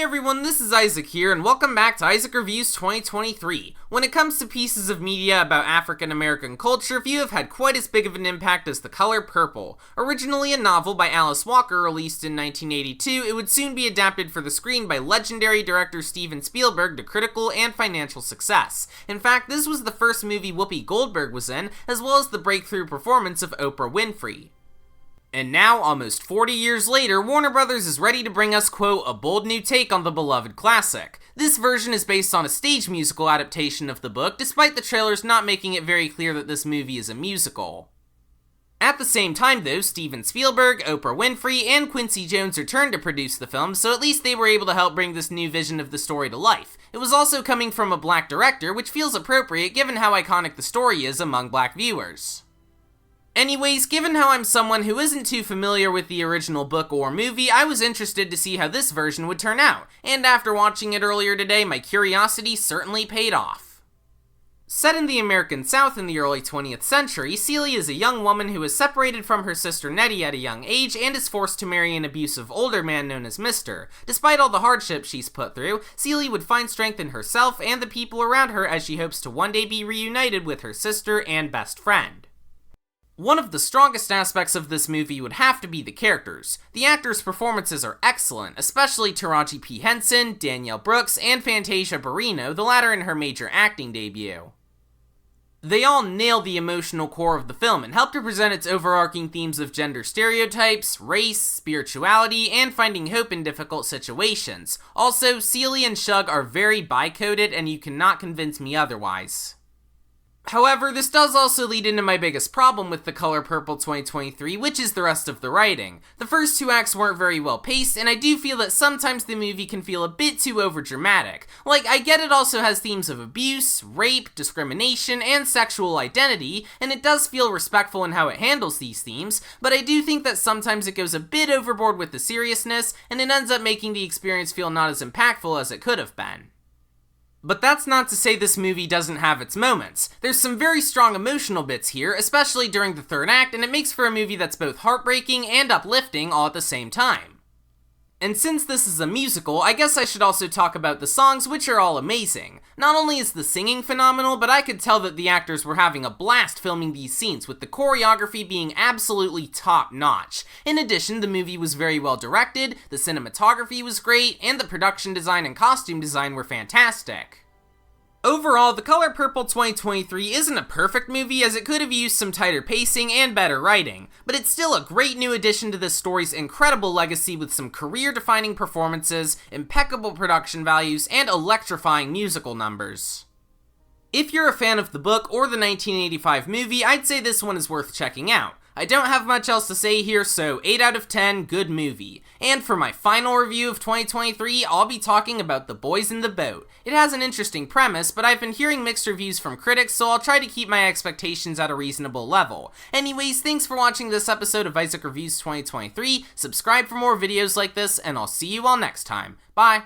everyone, this is Isaac here, and welcome back to Isaac Reviews 2023. When it comes to pieces of media about African American culture, few have had quite as big of an impact as The Color Purple. Originally a novel by Alice Walker released in 1982, it would soon be adapted for the screen by legendary director Steven Spielberg to critical and financial success. In fact, this was the first movie Whoopi Goldberg was in, as well as the breakthrough performance of Oprah Winfrey. And now, almost 40 years later, Warner Brothers is ready to bring us, quote, a bold new take on the beloved classic. This version is based on a stage musical adaptation of the book, despite the trailers not making it very clear that this movie is a musical. At the same time though, Steven Spielberg, Oprah Winfrey, and Quincy Jones returned to produce the film, so at least they were able to help bring this new vision of the story to life. It was also coming from a black director, which feels appropriate given how iconic the story is among black viewers. Anyways, given how I'm someone who isn't too familiar with the original book or movie, I was interested to see how this version would turn out, and after watching it earlier today, my curiosity certainly paid off. Set in the American South in the early 20th century, Celie is a young woman who is separated from her sister Nettie at a young age and is forced to marry an abusive older man known as Mr. Despite all the hardships she's put through, Celie would find strength in herself and the people around her as she hopes to one day be reunited with her sister and best friend. One of the strongest aspects of this movie would have to be the characters. The actors' performances are excellent, especially Taraji P. Henson, Danielle Brooks, and Fantasia Barrino, the latter in her major acting debut. They all nail the emotional core of the film and help to present its overarching themes of gender stereotypes, race, spirituality, and finding hope in difficult situations. Also, Celie and Shug are very bi-coded, and you cannot convince me otherwise. However, this does also lead into my biggest problem with The Color Purple 2023, which is the rest of the writing. The first two acts weren't very well paced, and I do feel that sometimes the movie can feel a bit too overdramatic. Like, I get it also has themes of abuse, rape, discrimination, and sexual identity, and it does feel respectful in how it handles these themes, but I do think that sometimes it goes a bit overboard with the seriousness, and it ends up making the experience feel not as impactful as it could have been. But that's not to say this movie doesn't have its moments. There's some very strong emotional bits here, especially during the third act, and it makes for a movie that's both heartbreaking and uplifting all at the same time. And since this is a musical, I guess I should also talk about the songs, which are all amazing. Not only is the singing phenomenal, but I could tell that the actors were having a blast filming these scenes, with the choreography being absolutely top-notch. In addition, the movie was very well directed, the cinematography was great, and the production design and costume design were fantastic. Overall, The Color Purple 2023 isn't a perfect movie, as it could have used some tighter pacing and better writing, but it's still a great new addition to this story's incredible legacy with some career-defining performances, impeccable production values, and electrifying musical numbers. If you're a fan of the book or the 1985 movie, I'd say this one is worth checking out. I don't have much else to say here, so 8 out of 10, good movie. And for my final review of 2023, I'll be talking about The Boys in the Boat. It has an interesting premise, but I've been hearing mixed reviews from critics, so I'll try to keep my expectations at a reasonable level. Anyways, thanks for watching this episode of Isaac Reviews 2023, subscribe for more videos like this, and I'll see you all next time. Bye!